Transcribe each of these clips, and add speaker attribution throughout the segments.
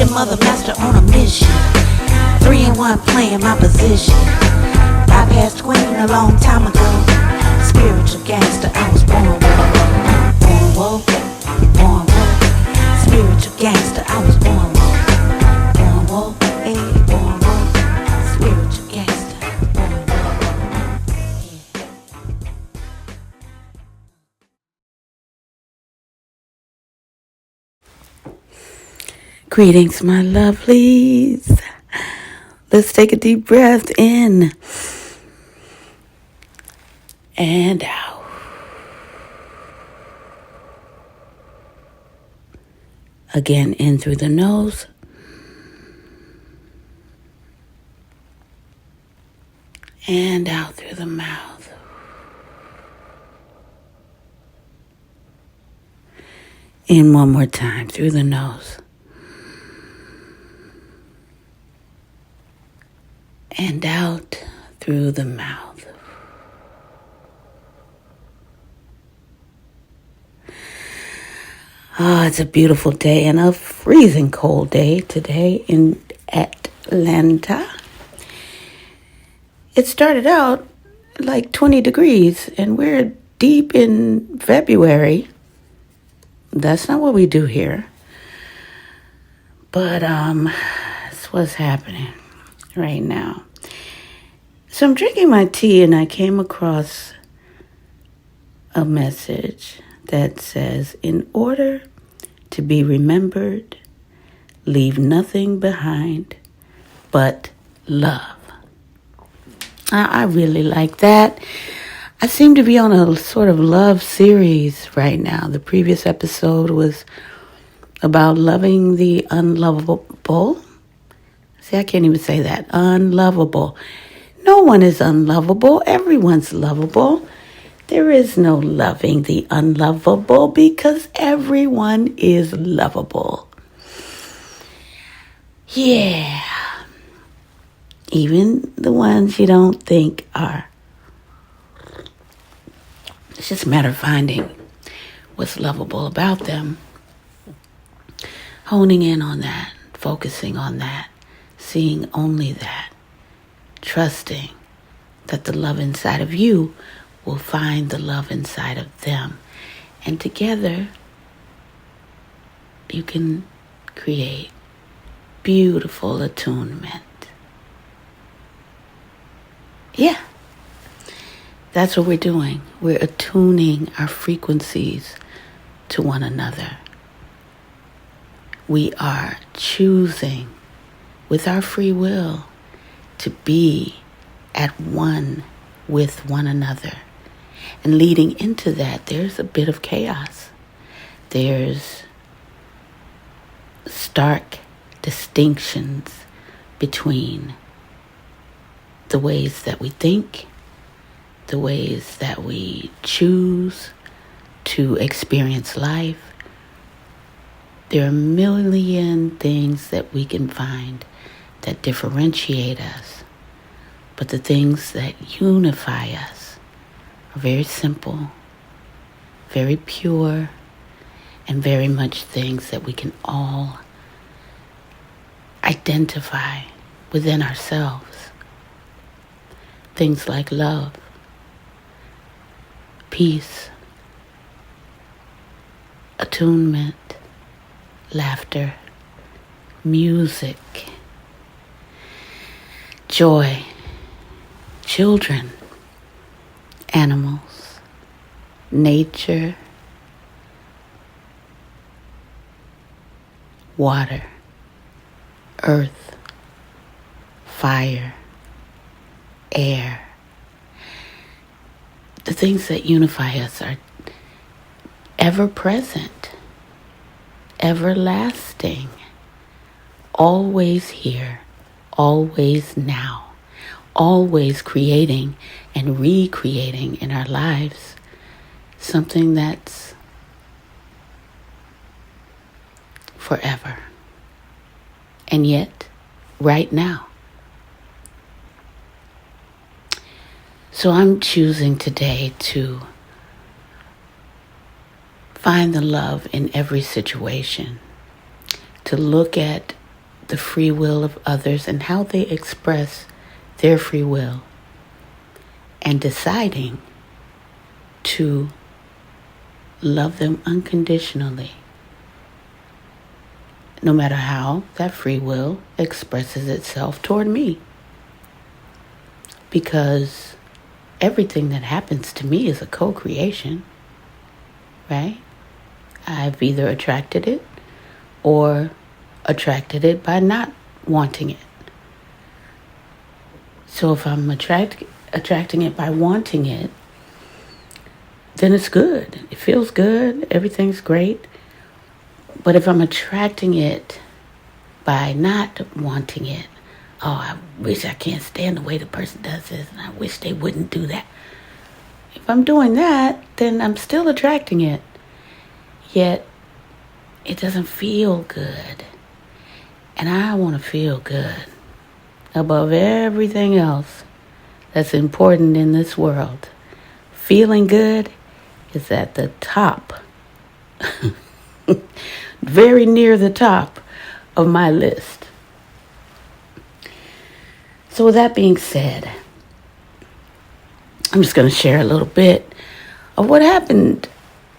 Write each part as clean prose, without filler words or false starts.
Speaker 1: MaidenMotherMaster on a mission. 3-in-1 playing my position. Bypassed queen a long time ago. Spiritual gangster, I was born woke. Born woke, born woke. Spiritual gangster, I was born woke. Born woke, hey, born woke. Spiritual gangster, born woke. Greetings, my lovelies. Let's take a deep breath in and out. Again, in through the nose. And out through the mouth. In one more time, through the nose. And out through the mouth. Oh, it's a beautiful day and a freezing cold day today in Atlanta. It started out like 20 degrees and we're deep in February. That's not what we do here. But that's what's happening right now. So I'm drinking my tea and I came across a message that says, in order to be remembered, leave nothing behind but love. I really like that. I seem to be on a sort of love series right now. The previous episode was about loving the unlovable. See, I can't even say that. Unlovable. No one is unlovable. Everyone's lovable. There is no loving the unlovable because everyone is lovable. Yeah. Even the ones you don't think are. It's just a matter of finding what's lovable about them. Honing in on that. Focusing on that. Seeing only that. Trusting that the love inside of you will find the love inside of them. And together, you can create beautiful attunement. Yeah, that's what we're doing. We're attuning our frequencies to one another. We are choosing with our free will to be at one with one another. And leading into that, there's a bit of chaos. There's stark distinctions between the ways that we think, the ways that we choose to experience life. There are a million things that we can find that differentiate us. But the things that unify us are very simple, very pure, and very much things that we can all identify within ourselves. Things like love, peace, attunement, laughter, music, joy, children, animals, nature, water, earth, fire, air. The things that unify us are ever present, everlasting, always here, always now, always creating and recreating in our lives something that's forever. And yet, right now. So I'm choosing today to find the love in every situation, to look at the free will of others and how they express their free will, and deciding to love them unconditionally, no matter how that free will expresses itself toward me. Because everything that happens to me is a co-creation, right? I've either attracted it or attracted it by not wanting it. So if I'm attracting it by wanting it, then it's good. It feels good. Everything's great. But if I'm attracting it by not wanting it, oh, I wish I can't stand the way the person does this, and I wish they wouldn't do that. If I'm doing that, then I'm still attracting it. Yet, it doesn't feel good. And I want to feel good above everything else that's important in this world. Feeling good is at the top, very near the top of my list. So with that being said, I'm just going to share a little bit of what happened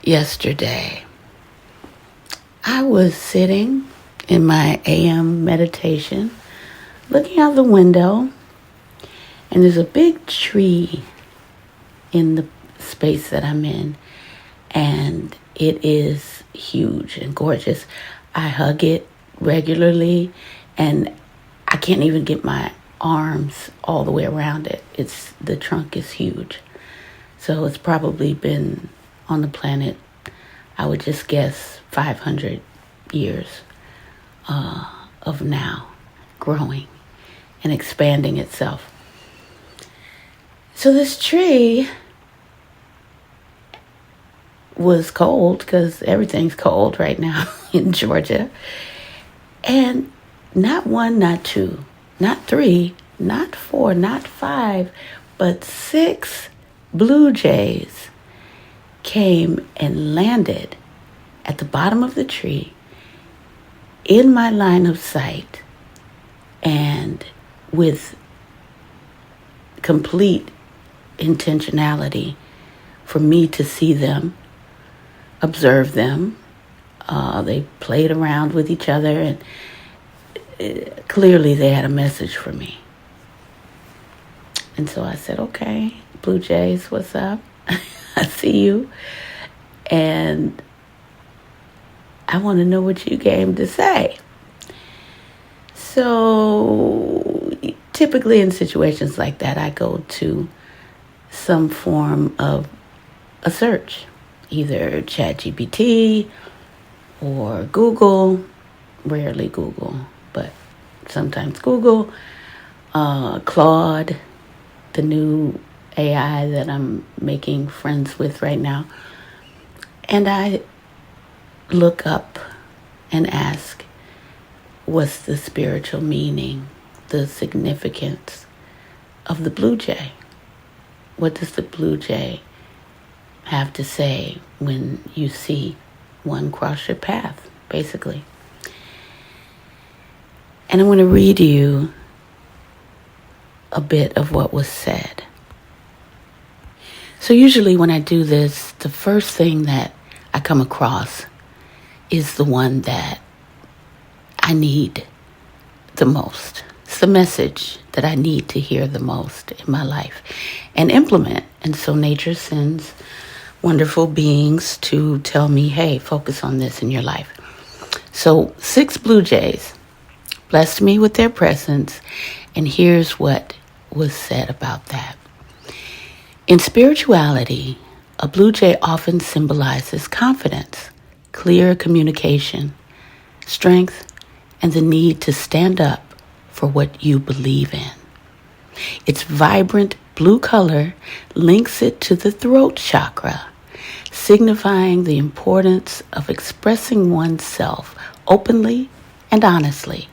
Speaker 1: yesterday. I was sitting in my AM meditation, looking out the window, and there's a big tree in the space that I'm in, and it is huge and gorgeous. I hug it regularly, and I can't even get my arms all the way around it. The trunk is huge. So it's probably been on the planet, I would just guess, 500 years of now growing and expanding itself. So this tree was cold, because everything's cold right now in Georgia. And not one, not two, not three, not four, not five, but 6 blue jays came and landed at the bottom of the tree in my line of sight, and with complete intentionality for me to see them, observe them. They played around with each other, and clearly they had a message for me. And so I said, okay, Blue Jays, what's up? I see you. And I want to know what you came to say. So typically in situations like that, I go to some form of a search, either ChatGPT or Google, rarely Google, but sometimes Google, Claude, the new AI that I'm making friends with right now. And I look up and ask, what's the spiritual meaning, the significance of the blue jay? What does the blue jay have to say when you see one cross your path, basically? And I'm going to read you a bit of what was said. So usually when I do this, the first thing that I come across is the one that I need the most. It's the message that I need to hear the most in my life and implement. And so nature sends wonderful beings to tell me, hey, focus on this in your life. So 6 blue jays blessed me with their presence, and here's what was said about that. In spirituality, a blue jay often symbolizes confidence, clear communication, strength, and the need to stand up for what you believe in. Its vibrant blue color links it to the throat chakra, signifying the importance of expressing oneself openly and honestly,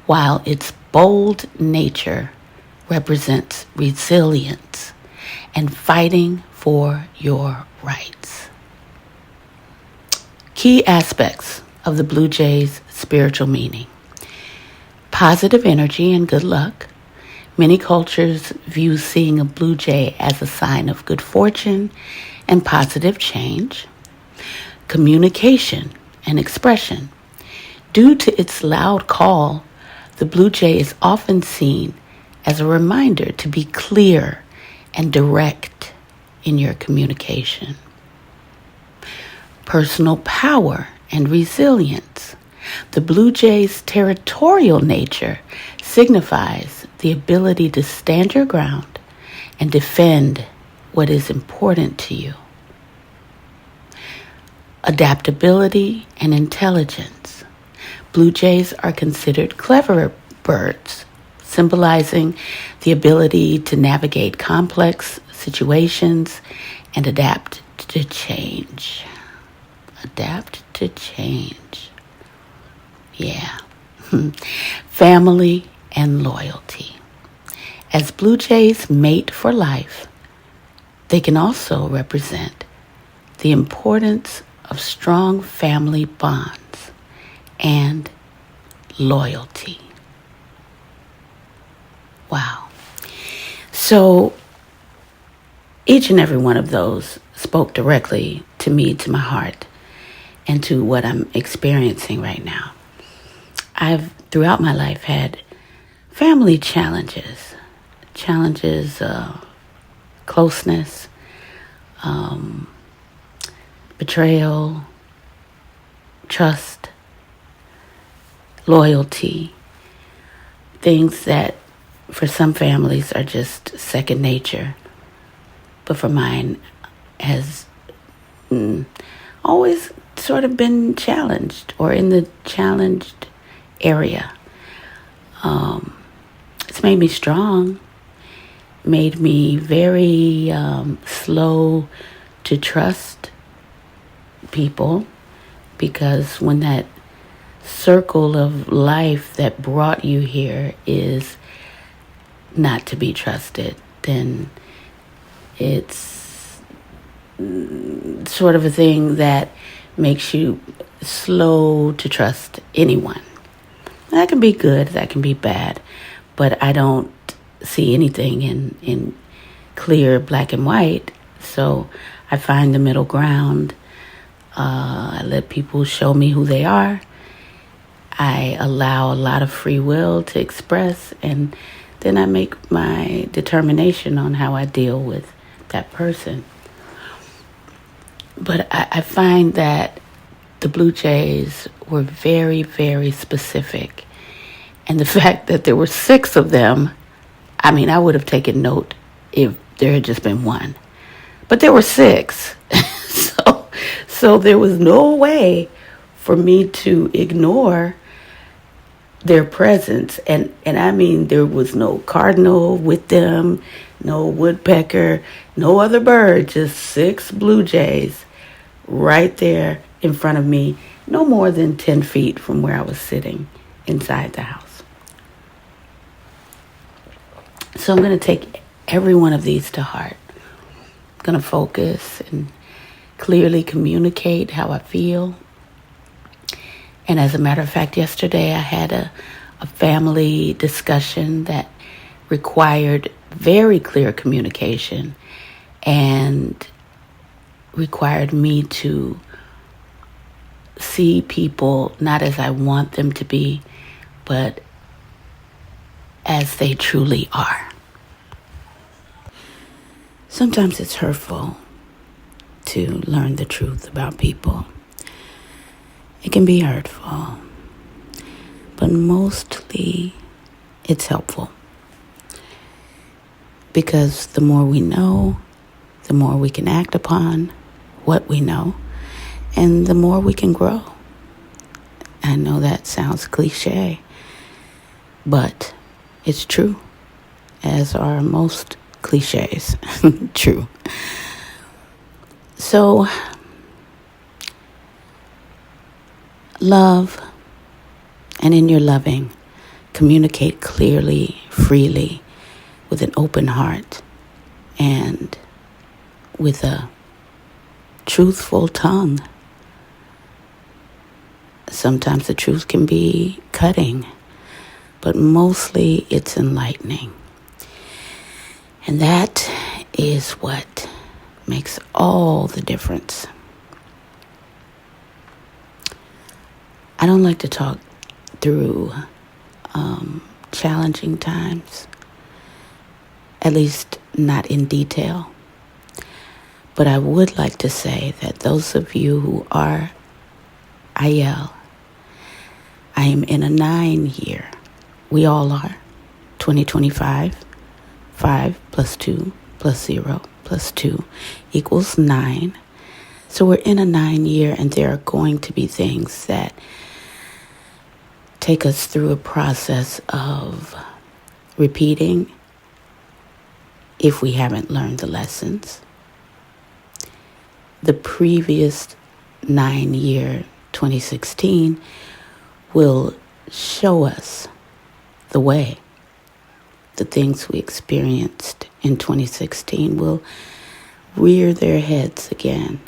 Speaker 1: while its bold nature represents resilience and fighting for your rights. Key aspects of the blue jay's spiritual meaning. positive energy and good luck. Many cultures view seeing a blue jay as a sign of good fortune and positive change. Communication and expression. Due to its loud call, the blue jay is often seen as a reminder to be clear and direct in your communication. Personal power and resilience. The blue jay's territorial nature signifies the ability to stand your ground and defend what is important to you. Adaptability and intelligence. Blue jays are considered clever birds, symbolizing the ability to navigate complex situations and adapt to change. Adapt to change. Yeah. Family and loyalty. As blue jays mate for life, they can also represent the importance of strong family bonds and loyalty. Wow. So each and every one of those spoke directly to me, to my heart, and to what I'm experiencing right now. I've, throughout my life, had family challenges, closeness, betrayal, trust, loyalty, things that for some families are just second nature, but for mine has always sort of been challenged or in the challenged area. It's made me strong, made me very slow to trust people, because when that circle of life that brought you here is not to be trusted, then it's sort of a thing that makes you slow to trust anyone. That can be good, that can be bad, but I don't see anything in clear black and white, so I find the middle ground. I let people show me who they are. I allow a lot of free will to express, and then I make my determination on how I deal with that person. But I find that the blue jays were very, very specific. And the fact that there were 6 of them, I mean, I would have taken note if there had just been one. But there were 6. So there was no way for me to ignore their presence. And I mean, there was no cardinal with them, no woodpecker, no other bird, just 6 blue jays right there in front of me, no more than 10 feet from where I was sitting inside the house. So I'm going to take every one of these to heart. I'm going to focus and clearly communicate how I feel. And as a matter of fact, yesterday I had a family discussion that required very clear communication and required me to see people not as I want them to be, but as they truly are. Sometimes it's hurtful to learn the truth about people. It can be hurtful, but mostly it's helpful. Because the more we know, the more we can act upon what we know, and the more we can grow. I know that sounds cliche, but it's true, as are most cliches. True. So, love, and in your loving, communicate clearly, freely, with an open heart, and with a truthful tongue. Sometimes the truth can be cutting, but mostly it's enlightening. And that is what makes all the difference. I don't like to talk through challenging times, at least not in detail. But I would like to say that those of you who are IL, I am in a 9-year. We all are. 2025, 5 plus 2 plus 0 plus 2 equals 9. So we're in a 9-year, and there are going to be things that take us through a process of repeating if we haven't learned the lessons. The previous 9-year, 2016, will show us the way. The things we experienced in 2016 will rear their heads again,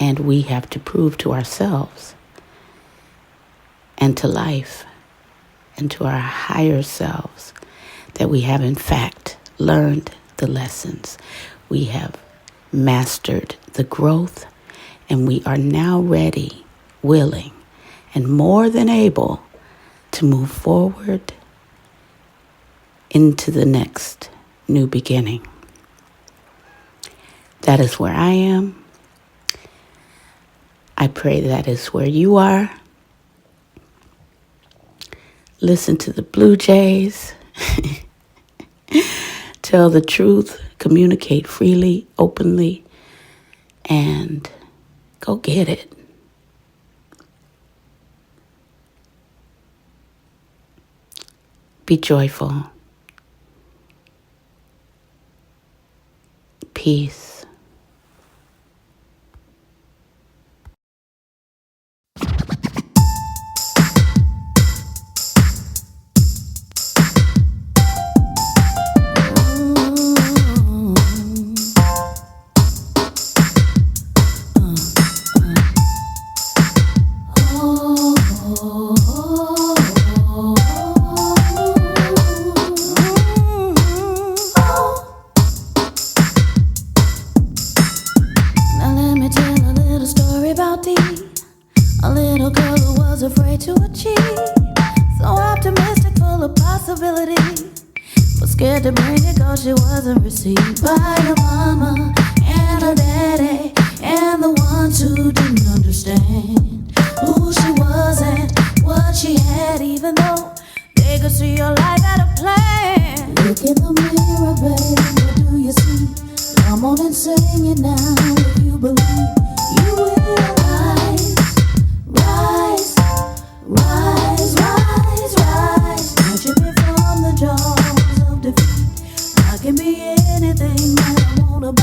Speaker 1: and we have to prove to ourselves and to life and to our higher selves that we have in fact learned the lessons. We have mastered the growth, and we are now ready, willing, and more than able to move forward into the next new beginning. That is where I am. I pray that is where you are. Listen to the Blue Jays. Tell the truth. Communicate freely, openly, and go get it. Be joyful. Peace.
Speaker 2: A little girl who was afraid to achieve, so optimistic, full of possibility, but scared to bring it cause she wasn't received by her mama and her daddy, and the ones who didn't understand who she was and what she had, even though they could see her life had a plan. Look in the mirror, baby, what do you see? Come on and sing it now if you believe you will rise. Rise, rise, rise, rise. Snatching me from the jaws of defeat. I can be anything that I wanna be.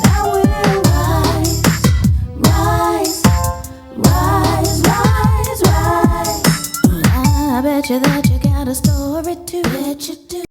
Speaker 2: Now we'll rise, rise, rise, rise, rise. I bet you that you got a story too. Bet you do.